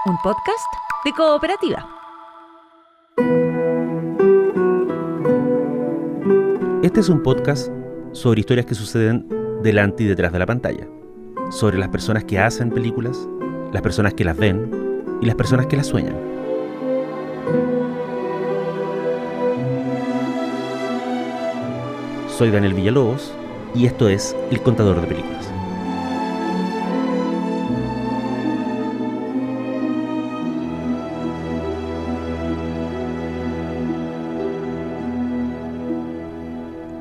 un podcast de Cooperativa. Este es un podcast sobre historias que suceden delante y detrás de la pantalla, sobre las personas que hacen películas, las personas que las ven y las personas que las sueñan. Soy Daniel Villalobos y esto es El Contador de Películas.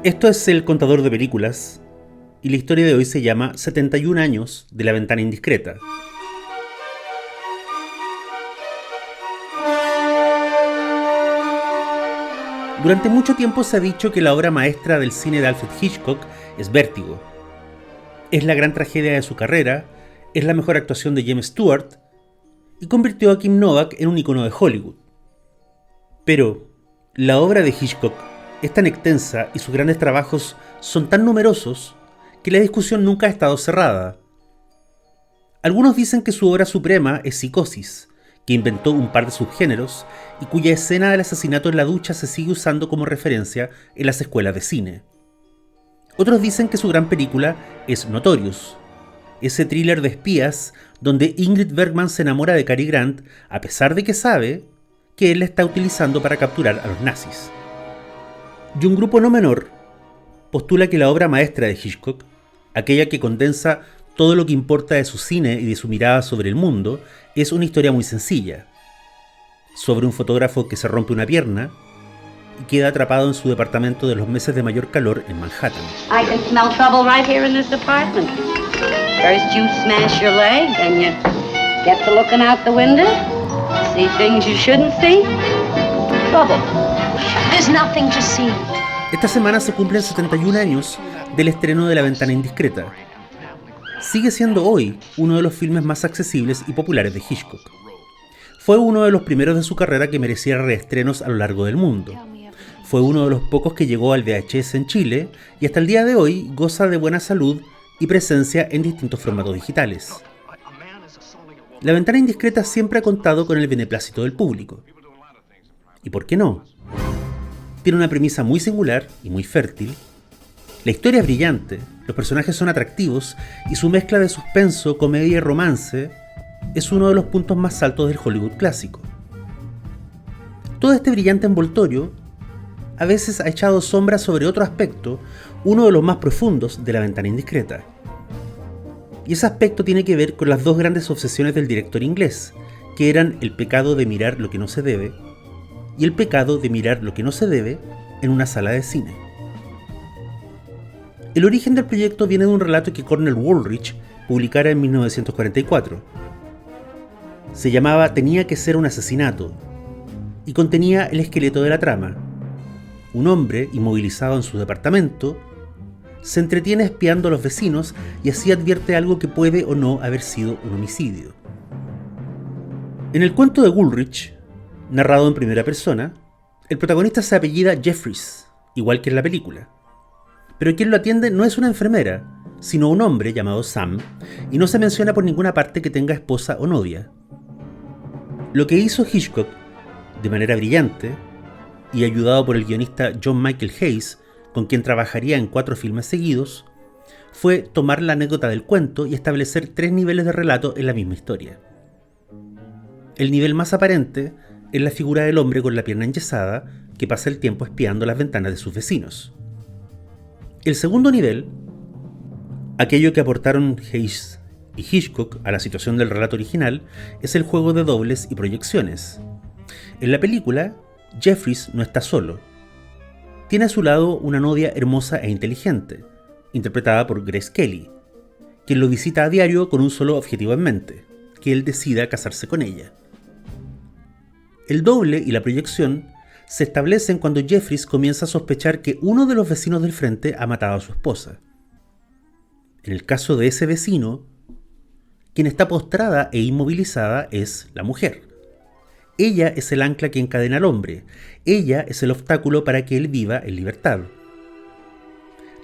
Esto es El Contador de Películas y la historia de hoy se llama 71 años de La Ventana Indiscreta. Durante mucho tiempo se ha dicho que la obra maestra del cine de Alfred Hitchcock es Vértigo. Es la gran tragedia de su carrera, es la mejor actuación de James Stewart y convirtió a Kim Novak en un icono de Hollywood. Pero la obra de Hitchcock es tan extensa y sus grandes trabajos son tan numerosos que la discusión nunca ha estado cerrada. Algunos dicen que su obra suprema es Psicosis, que inventó un par de subgéneros y cuya escena del asesinato en la ducha se sigue usando como referencia en las escuelas de cine. Otros dicen que su gran película es Notorious, ese thriller de espías donde Ingrid Bergman se enamora de Cary Grant a pesar de que sabe que él la está utilizando para capturar a los nazis. Y un grupo no menor postula que la obra maestra de Hitchcock, aquella que condensa todo lo que importa de su cine y de su mirada sobre el mundo, es una historia muy sencilla, sobre un fotógrafo que se rompe una pierna y queda atrapado en su departamento de los meses de mayor calor en Manhattan. I can smell trouble right here in this apartment. First you smash your leg, then you get to looking out the window, see things you shouldn't see. Trouble. There's nothing to see. Esta semana se cumplen 71 años del estreno de La Ventana Indiscreta. Sigue siendo hoy uno de los filmes más accesibles y populares de Hitchcock. Fue uno de los primeros de su carrera que merecía reestrenos a lo largo del mundo. Fue uno de los pocos que llegó al VHS en Chile y hasta el día de hoy goza de buena salud y presencia en distintos formatos digitales. La Ventana Indiscreta siempre ha contado con el beneplácito del público. ¿Y por qué no? Tiene una premisa muy singular y muy fértil. La historia es brillante, los personajes son atractivos y su mezcla de suspenso, comedia y romance es uno de los puntos más altos del Hollywood clásico. Todo este brillante envoltorio a veces ha echado sombra sobre otro aspecto, uno de los más profundos de La Ventana Indiscreta. Y ese aspecto tiene que ver con las dos grandes obsesiones del director inglés, que eran el pecado de mirar lo que no se debe y el pecado de mirar lo que no se debe en una sala de cine. El origen del proyecto viene de un relato que Cornell Woolrich publicara en 1944. Se llamaba Tenía que ser un asesinato y contenía el esqueleto de la trama. Un hombre, inmovilizado en su departamento, se entretiene espiando a los vecinos y así advierte algo que puede o no haber sido un homicidio. En el cuento de Woolrich, narrado en primera persona, el protagonista se apellida Jeffries, igual que en la película. Pero quien lo atiende no es una enfermera, sino un hombre llamado Sam, y no se menciona por ninguna parte que tenga esposa o novia. Lo que hizo Hitchcock, de manera brillante, y ayudado por el guionista John Michael Hayes, con quien trabajaría en 4 filmes seguidos, fue tomar la anécdota del cuento y establecer 3 niveles de relato en la misma historia. El nivel más aparente es la figura del hombre con la pierna enyesada que pasa el tiempo espiando las ventanas de sus vecinos. El segundo nivel, aquello que aportaron Hayes y Hitchcock a la situación del relato original, es el juego de dobles y proyecciones. En la película, Jeffries no está solo. Tiene a su lado una novia hermosa e inteligente, interpretada por Grace Kelly, quien lo visita a diario con un solo objetivo en mente, que él decida casarse con ella. El doble y la proyección se establecen cuando Jeffries comienza a sospechar que uno de los vecinos del frente ha matado a su esposa. En el caso de ese vecino, quien está postrada e inmovilizada es la mujer. Ella es el ancla que encadena al hombre. Ella es el obstáculo para que él viva en libertad.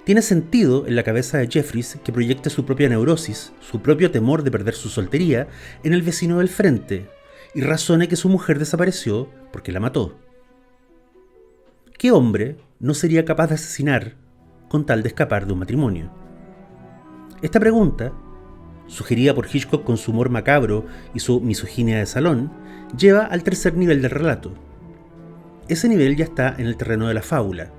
Tiene sentido en la cabeza de Jeffries que proyecte su propia neurosis, su propio temor de perder su soltería, en el vecino del frente, y razona que su mujer desapareció porque la mató. ¿Qué hombre no sería capaz de asesinar con tal de escapar de un matrimonio? Esta pregunta, sugerida por Hitchcock con su humor macabro y su misoginia de salón, lleva al tercer nivel del relato. Ese nivel ya está en el terreno de la fábula,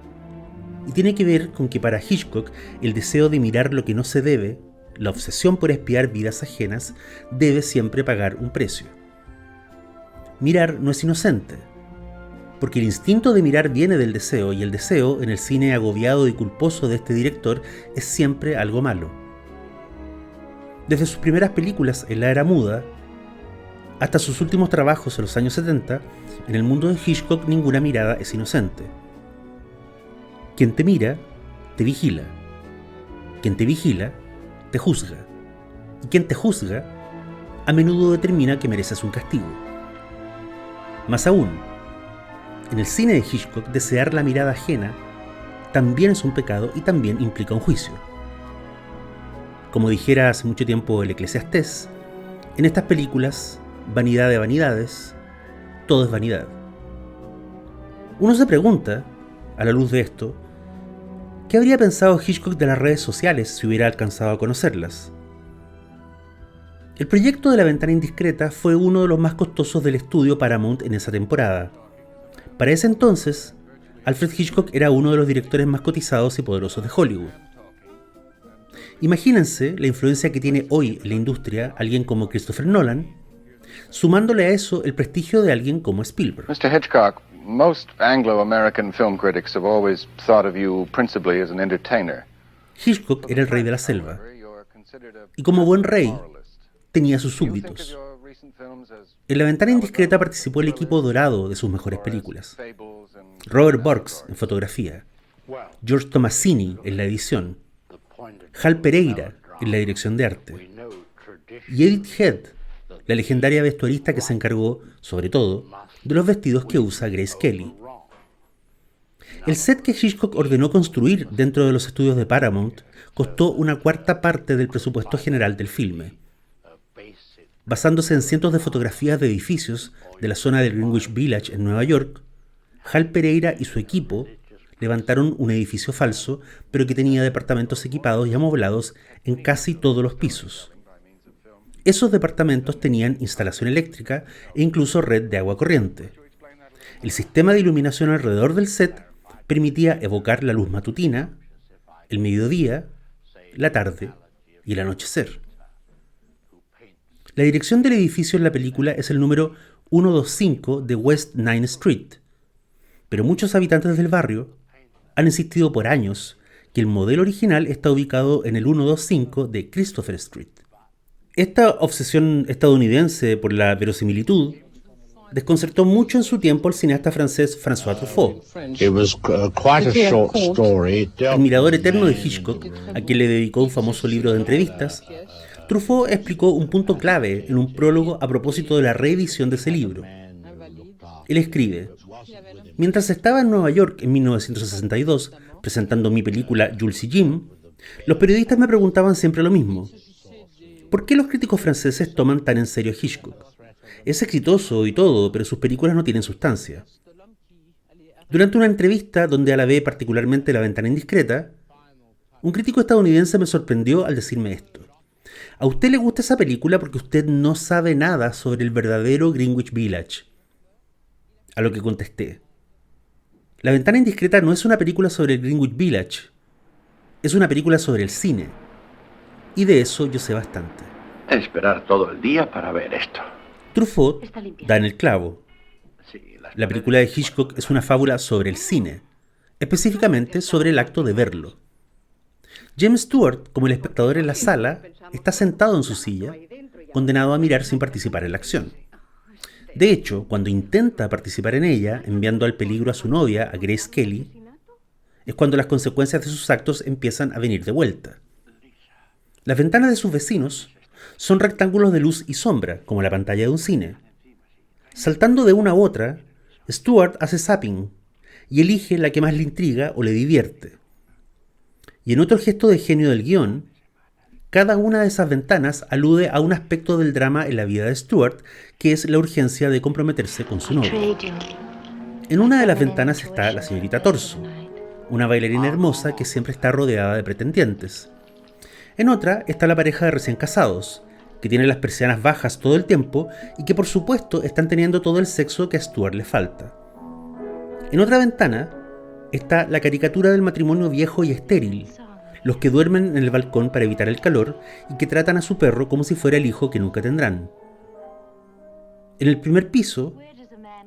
y tiene que ver con que para Hitchcock el deseo de mirar lo que no se debe, la obsesión por espiar vidas ajenas, debe siempre pagar un precio. Mirar no es inocente, porque el instinto de mirar viene del deseo, y el deseo, en el cine agobiado y culposo de este director, es siempre algo malo. Desde sus primeras películas en la era muda, hasta sus últimos trabajos en los años 70, en el mundo de Hitchcock ninguna mirada es inocente. Quien te mira, te vigila. Quien te vigila, te juzga. Y quien te juzga, a menudo determina que mereces un castigo. Más aún, en el cine de Hitchcock, desear la mirada ajena también es un pecado y también implica un juicio. Como dijera hace mucho tiempo el Eclesiastés, en estas películas, vanidad de vanidades, todo es vanidad. Uno se pregunta, a la luz de esto, ¿qué habría pensado Hitchcock de las redes sociales si hubiera alcanzado a conocerlas? El proyecto de La Ventana Indiscreta fue uno de los más costosos del estudio Paramount en esa temporada. Para ese entonces, Alfred Hitchcock era uno de los directores más cotizados y poderosos de Hollywood. Imagínense la influencia que tiene hoy en la industria alguien como Christopher Nolan, sumándole a eso el prestigio de alguien como Spielberg. Mr. Hitchcock, most Anglo-American film critics have always thought of you principally as an entertainer. Hitchcock era el rey de la selva, y como buen rey, tenía sus súbditos. En La Ventana Indiscreta participó el equipo dorado de sus mejores películas. Robert Burks en fotografía, George Tomasini en la edición, Hal Pereira en la dirección de arte, y Edith Head, la legendaria vestuarista que se encargó, sobre todo, de los vestidos que usa Grace Kelly. El set que Hitchcock ordenó construir dentro de los estudios de Paramount costó una cuarta parte del presupuesto general del filme. Basándose en cientos de fotografías de edificios de la zona del Greenwich Village en Nueva York, Hal Pereira y su equipo levantaron un edificio falso, pero que tenía departamentos equipados y amoblados en casi todos los pisos. Esos departamentos tenían instalación eléctrica e incluso red de agua corriente. El sistema de iluminación alrededor del set permitía evocar la luz matutina, el mediodía, la tarde y el anochecer. La dirección del edificio en la película es el número 125 de West 9th Street, pero muchos habitantes del barrio han insistido por años que el modelo original está ubicado en el 125 de Christopher Street. Esta obsesión estadounidense por la verosimilitud desconcertó mucho en su tiempo al cineasta francés François Truffaut. Admirador eterno de Hitchcock, a quien le dedicó un famoso libro de entrevistas, Truffaut explicó un punto clave en un prólogo a propósito de la reedición de ese libro. Él escribe: mientras estaba en Nueva York en 1962, presentando mi película Jules y Jim, los periodistas me preguntaban siempre lo mismo. ¿Por qué los críticos franceses toman tan en serio a Hitchcock? Es exitoso y todo, pero sus películas no tienen sustancia. Durante una entrevista donde alabé particularmente La Ventana Indiscreta, un crítico estadounidense me sorprendió al decirme esto: ¿a usted le gusta esa película porque usted no sabe nada sobre el verdadero Greenwich Village? A lo que contesté: La Ventana Indiscreta no es una película sobre el Greenwich Village, es una película sobre el cine. Y de eso yo sé bastante. Esperar todo el día para ver esto. Truffaut da en el clavo. La película de Hitchcock es una fábula sobre el cine, específicamente sobre el acto de verlo. James Stewart, como el espectador en la sala, está sentado en su silla, condenado a mirar sin participar en la acción. De hecho, cuando intenta participar en ella, enviando al peligro a su novia, a Grace Kelly, es cuando las consecuencias de sus actos empiezan a venir de vuelta. Las ventanas de sus vecinos son rectángulos de luz y sombra, como la pantalla de un cine. Saltando de una a otra, Stewart hace zapping y elige la que más le intriga o le divierte. Y en otro gesto de genio del guión, Cada una de esas ventanas alude a un aspecto del drama en la vida de Stuart, que es la urgencia de comprometerse con su novio. En una de las ventanas está la señorita Torso, una bailarina hermosa que siempre está rodeada de pretendientes. En otra está la pareja de recién casados, que tienen las persianas bajas todo el tiempo y que por supuesto están teniendo todo el sexo que a Stuart le falta. En otra ventana está la caricatura del matrimonio viejo y estéril, los que duermen en el balcón para evitar el calor y que tratan a su perro como si fuera el hijo que nunca tendrán. En el primer piso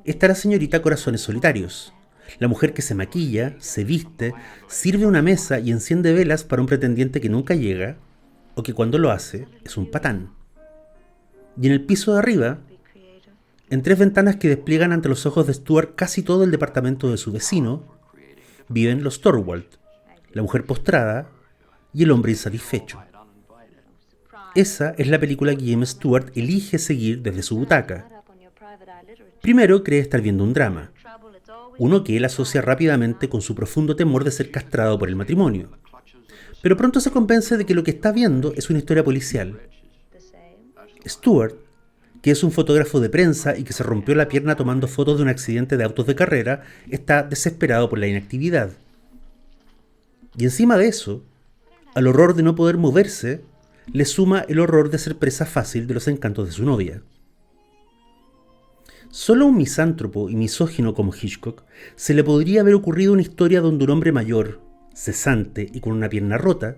está la señorita Corazones Solitarios, la mujer que se maquilla, se viste, sirve una mesa y enciende velas para un pretendiente que nunca llega, o que cuando lo hace es un patán. Y en el piso de arriba, en 3 ventanas que despliegan ante los ojos de Stuart casi todo el departamento de su vecino, viven los Thorwald, la mujer postrada y el hombre insatisfecho. Esa es la película que James Stewart elige seguir desde su butaca. Primero cree estar viendo un drama, uno que él asocia rápidamente con su profundo temor de ser castrado por el matrimonio. Pero pronto se convence de que lo que está viendo es una historia policial. Stewart, que es un fotógrafo de prensa y que se rompió la pierna tomando fotos de un accidente de autos de carrera, está desesperado por la inactividad. Y encima de eso, al horror de no poder moverse, le suma el horror de ser presa fácil de los encantos de su novia. Solo a un misántropo y misógino como Hitchcock se le podría haber ocurrido una historia donde un hombre mayor, cesante y con una pierna rota,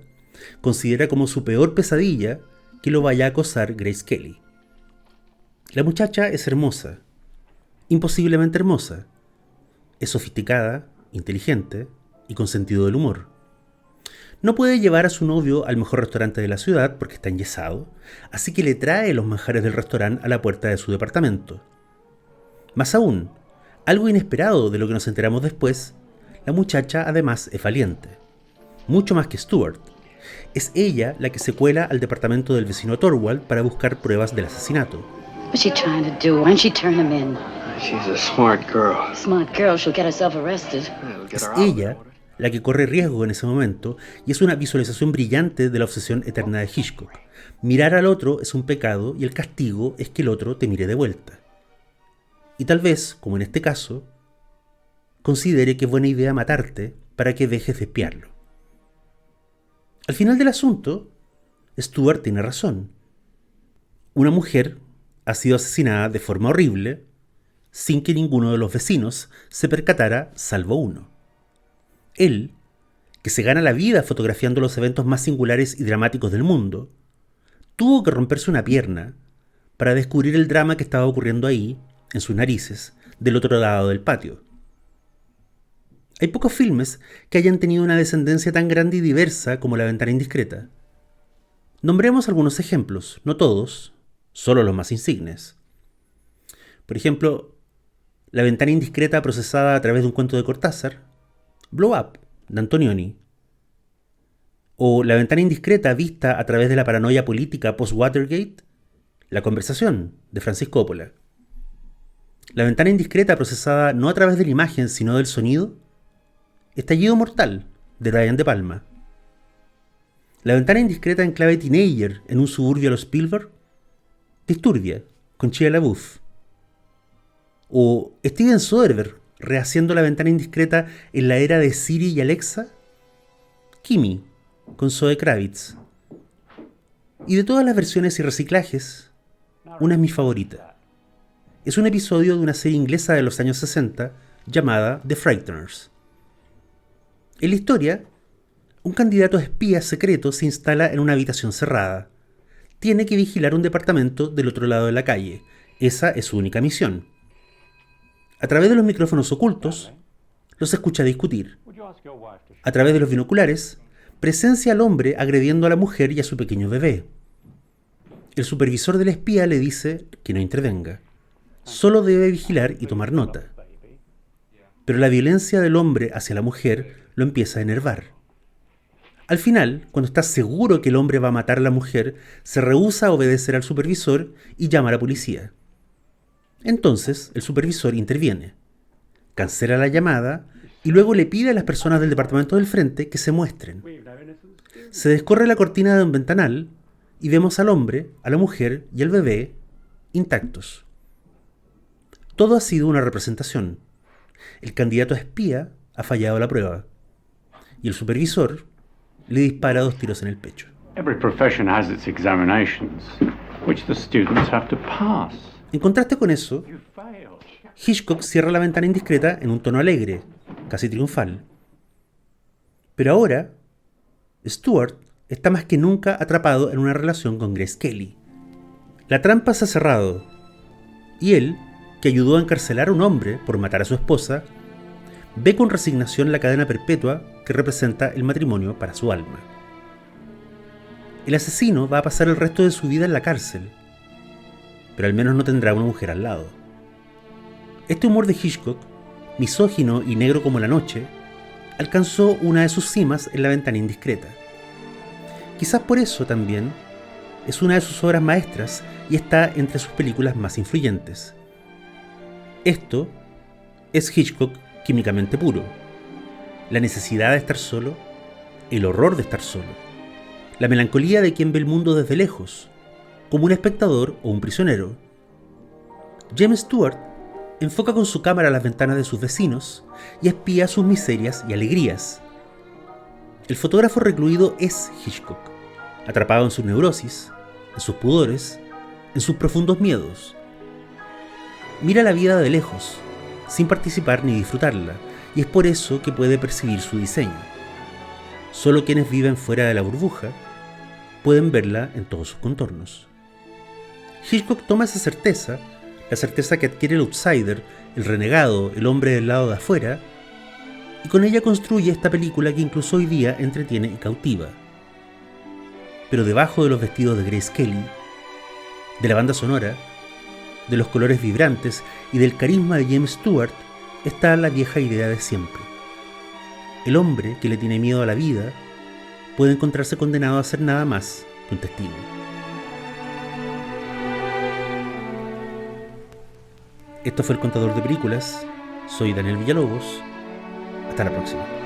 considera como su peor pesadilla que lo vaya a acosar Grace Kelly. La muchacha es hermosa, imposiblemente hermosa. Es sofisticada, inteligente y con sentido del humor. No puede llevar a su novio al mejor restaurante de la ciudad porque está enyesado, así que le trae los manjares del restaurante a la puerta de su departamento. Más aún, algo inesperado de lo que nos enteramos después, la muchacha además es valiente. Mucho más que Stuart. Es ella la que se cuela al departamento del vecino Thorwald para buscar pruebas del asesinato. What's she trying to do? Why don't she turn him in? She's a smart girl. Smart girl, she'll get herself arrested. Es ella la que corre riesgo en ese momento y es una visualización brillante de la obsesión eterna de Hitchcock. Mirar al otro es un pecado y el castigo es que el otro te mire de vuelta. Y tal vez, como en este caso, considere que es buena idea matarte para que dejes de espiarlo. Al final del asunto, Stuart tiene razón. Una mujer ha sido asesinada de forma horrible sin que ninguno de los vecinos se percatara, salvo uno. Él, que se gana la vida fotografiando los eventos más singulares y dramáticos del mundo, tuvo que romperse una pierna para descubrir el drama que estaba ocurriendo ahí, en sus narices, del otro lado del patio. Hay pocos filmes que hayan tenido una descendencia tan grande y diversa como La Ventana Indiscreta. Nombremos algunos ejemplos, no todos, solo los más insignes. Por ejemplo, La Ventana Indiscreta procesada a través de un cuento de Cortázar, Blow Up, de Antonioni, o La Ventana Indiscreta vista a través de la paranoia política post-Watergate, La Conversación, de Francis Coppola. La Ventana Indiscreta procesada no a través de la imagen, sino del sonido, Estallido Mortal, de Brian De Palma. La Ventana Indiscreta en clave teenager en un suburbio a los Spielberg, Disturbia, con Shia LaBeouf. O Steven Soderbergh rehaciendo La Ventana Indiscreta en la era de Siri y Alexa, Kimi, con Zoe Kravitz. Y de todas las versiones y reciclajes, una es mi favorita. Es un episodio de una serie inglesa de los años 60 llamada The Frighteners. En la historia, un candidato a espía secreto se instala en una habitación cerrada. Tiene que vigilar un departamento del otro lado de la calle. Esa es su única misión. A través de los micrófonos ocultos, los escucha discutir. A través de los binoculares, presencia al hombre agrediendo a la mujer y a su pequeño bebé. El supervisor del espía le dice que no intervenga. Solo debe vigilar y tomar nota. Pero la violencia del hombre hacia la mujer lo empieza a enervar. Al final, cuando está seguro que el hombre va a matar a la mujer, se rehúsa a obedecer al supervisor y llama a la policía. Entonces, el supervisor interviene, cancela la llamada y luego le pide a las personas del departamento del frente que se muestren. Se descorre la cortina de un ventanal y vemos al hombre, a la mujer y al bebé intactos. Todo ha sido una representación. El candidato a espía ha fallado la prueba y el supervisor le dispara 2 tiros en el pecho. Every profession has its examinations, which the students have to pass. En contraste con eso, You fail. Hitchcock cierra La ventana indiscreta en un tono alegre, casi triunfal. Pero ahora, Stewart está más que nunca atrapado en una relación con Grace Kelly. La trampa se ha cerrado, y él, que ayudó a encarcelar a un hombre por matar a su esposa, ve con resignación la cadena perpetua que representa el matrimonio para su alma. El asesino va a pasar el resto de su vida en la cárcel, pero al menos no tendrá una mujer al lado. Este humor de Hitchcock, misógino y negro como la noche, alcanzó una de sus cimas en La ventana indiscreta. Quizás por eso también es una de sus obras maestras y está entre sus películas más influyentes. Esto es Hitchcock químicamente puro. La necesidad de estar solo, el horror de estar solo, la melancolía de quien ve el mundo desde lejos, como un espectador o un prisionero. James Stewart enfoca con su cámara las ventanas de sus vecinos y espía sus miserias y alegrías. El fotógrafo recluido es Hitchcock, atrapado en su neurosis, en sus pudores, en sus profundos miedos. Mira la vida de lejos, sin participar ni disfrutarla, y es por eso que puede percibir su diseño. Solo quienes viven fuera de la burbuja pueden verla en todos sus contornos. Hitchcock toma esa certeza, la certeza que adquiere el outsider, el renegado, el hombre del lado de afuera, y con ella construye esta película que incluso hoy día entretiene y cautiva. Pero debajo de los vestidos de Grace Kelly, de la banda sonora, de los colores vibrantes y del carisma de James Stewart está la vieja idea de siempre. El hombre que le tiene miedo a la vida puede encontrarse condenado a ser nada más que un testigo. Esto fue El Contador de Películas. Soy Daniel Villalobos. Hasta la próxima.